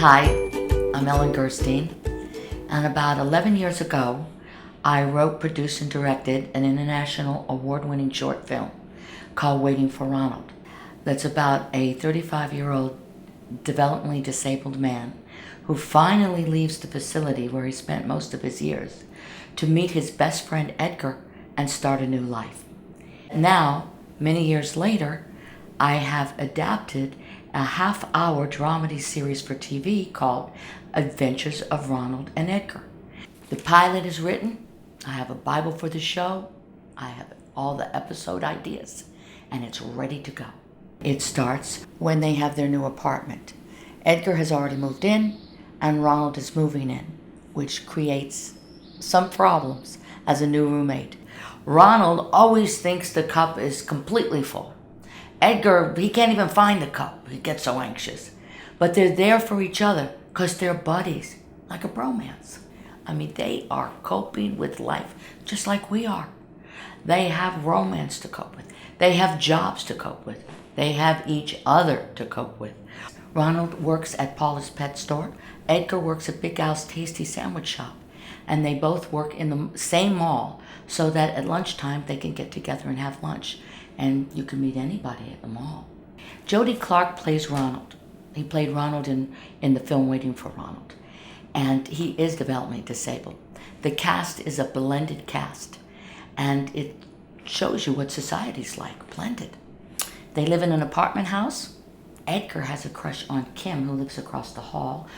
Hi, I'm Ellen Gerstein, and about 11 years ago, I wrote, produced, and directed an international award-winning short film called Waiting for Ronald. That's about a 35-year-old developmentally disabled man who finally leaves the facility where he spent most of his years to meet his best friend Edgar and start a new life. Now, many years later, I have adapted a half-hour dramedy series for TV called Adventures of Ronald and Edgar. The pilot is written, I have a Bible for the show, I have all the episode ideas, and it's ready to go. It starts when they have their new apartment. Edgar has already moved in, and Ronald is moving in, which creates some problems as a new roommate. Ronald always thinks the cup is completely full. Edgar, he can't even find the cup. He gets so anxious. But they're there for each other because they're buddies, like a bromance. I mean, they are coping with life just like we are. They have romance to cope with. They have jobs to cope with. They have each other to cope with. Ronald works at Paula's pet store. Edgar works at Big Al's Tasty Sandwich Shop. And they both work in the same mall so that at lunchtime they can get together and have lunch. And you can meet anybody at the mall. Jody Clark plays Ronald. He played Ronald in the film Waiting for Ronald. And he is developmentally disabled. The cast is a blended cast. And it shows you what society's like, blended. They live in an apartment house. Edgar has a crush on Kim, who lives across the hall.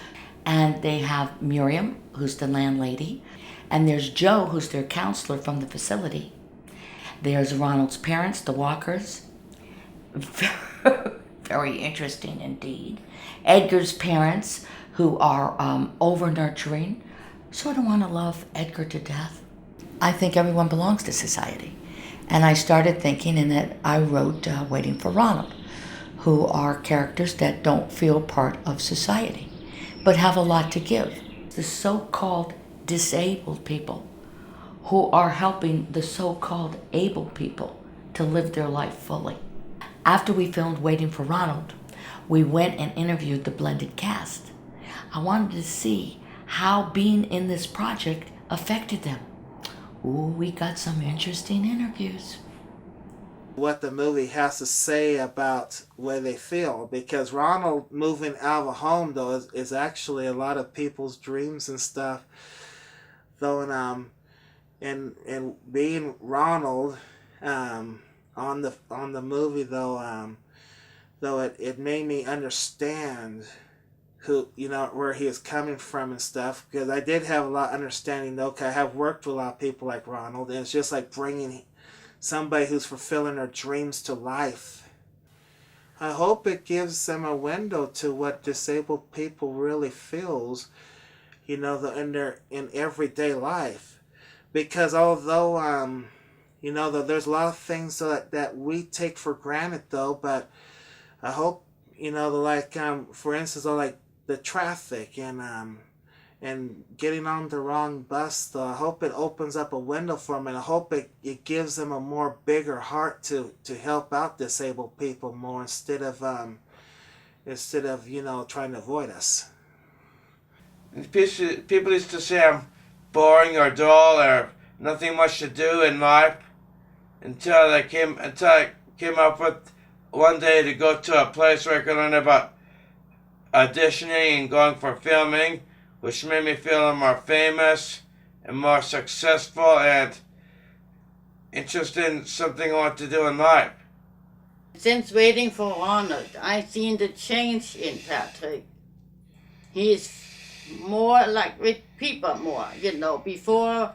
And they have Miriam, who's the landlady. And there's Joe, who's their counselor from the facility. There's Ronald's parents, the Walkers. Very interesting indeed. Edgar's parents, who are over-nurturing, sort of want to love Edgar to death. I think everyone belongs to society. And I started thinking, and that I wrote Waiting for Ronald, who are characters that don't feel part of society, but have a lot to give. The so-called disabled people who are helping the so-called able people to live their life fully. After we filmed Waiting for Ronald, we went and interviewed the blended cast. I wanted to see how being in this project affected them. Ooh, we got some interesting interviews. What the movie has to say about where they feel, because Ronald moving out of a home though is actually a lot of people's dreams and stuff. Though and being Ronald on the movie though it made me understand who, where he is coming from and stuff, because I did have a lot of understanding though, because I have worked with a lot of people like Ronald, and it's just like bringing somebody who's fulfilling their dreams to life. I hope it gives them a window to what disabled people really feels, in everyday life. Because although, there's a lot of things that we take for granted though, but I hope, for instance, like the traffic and getting on the wrong bus though, I hope it opens up a window for them, and I hope it gives them a more bigger heart to help out disabled people more instead of trying to avoid us. People used to say I'm boring or dull or nothing much to do in life until I came up with one day to go to a place where I could learn about auditioning and going for filming, which made me feel more famous and more successful and interested in something I want to do in life. Since Waiting for Ronald, I've seen the change in Patrick. He's more like with people more, Before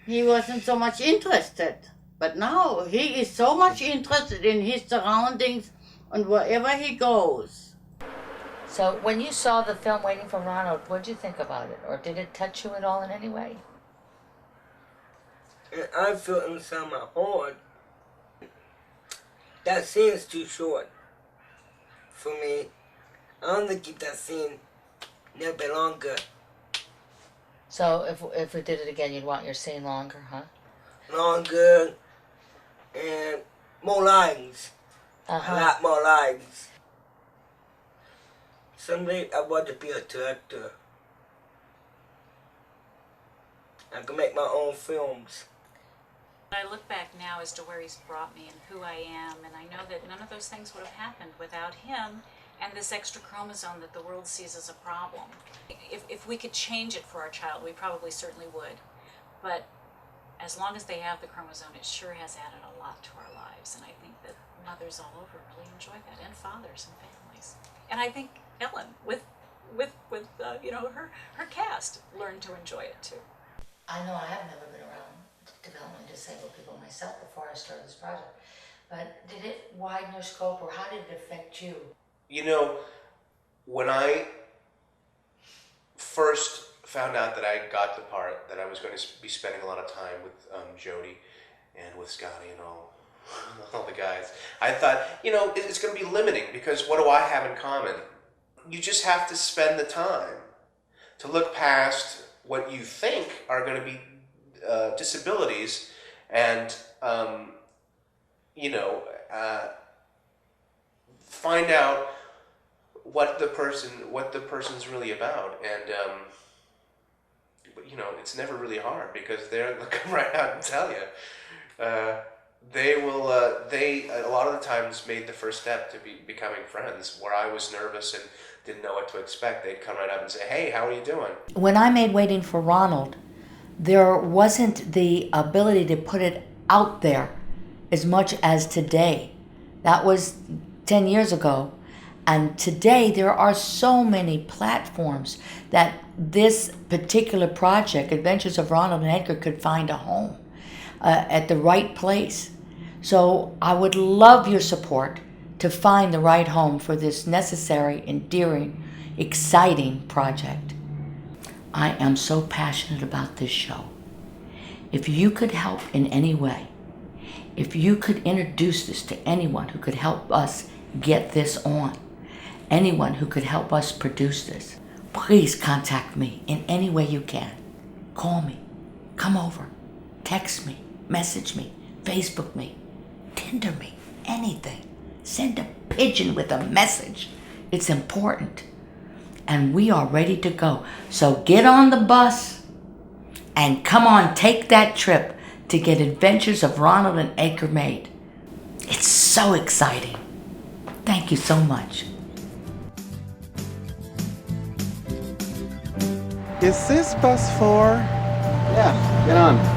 he wasn't so much interested. But now he is so much interested in his surroundings and wherever he goes. So when you saw the film Waiting for Ronald, what did you think about it? Or did it touch you at all in any way? And I feel inside my heart that scene is too short for me. I want to keep that scene a little bit longer. So if we did it again, you'd want your scene longer, huh? Longer and more lines. A lot more lines. Someday I want to be a director. I can make my own films. I look back now as to where he's brought me and who I am, and I know that none of those things would have happened without him and this extra chromosome that the world sees as a problem. If we could change it for our child, we probably certainly would. But as long as they have the chromosome, it sure has added a lot to our lives, and I think that mothers all over really enjoy that, and fathers and families. And I think Ellen, with her cast, learned to enjoy it too. I know I have never been around developmentally disabled people myself before I started this project, but did it widen your scope, or how did it affect you? You know, when I first found out that I got the part, that I was going to be spending a lot of time with Jody and with Scotty and all the guys, I thought, you know, it's going to be limiting, because what do I have in common? You just have to spend the time to look past what you think are going to be disabilities, and find out what the person's really about. And you know, it's never really hard, because they'll come right out and tell you. They will. They a lot of the times made the first step to becoming friends. Where I was nervous and didn't know what to expect, they'd come right up and say, "Hey, how are you doing?" When I made Waiting for Ronald, there wasn't the ability to put it out there as much as today. That was 10 years ago. And today there are so many platforms that this particular project, Adventures of Ronald and Edgar, could find a home at the right place. So I would love your support to find the right home for this necessary, endearing, exciting project. I am so passionate about this show. If you could help in any way, if you could introduce this to anyone who could help us get this on, anyone who could help us produce this, please contact me in any way you can. Call me, come over, text me, message me, Facebook me, Tinder me, anything. Send a pigeon with a message. It's important. And we are ready to go. So get on the bus and come on, take that trip to get Adventures of Ronald and Edgar made. It's so exciting. Thank you so much. Is this bus for? Yeah, get on.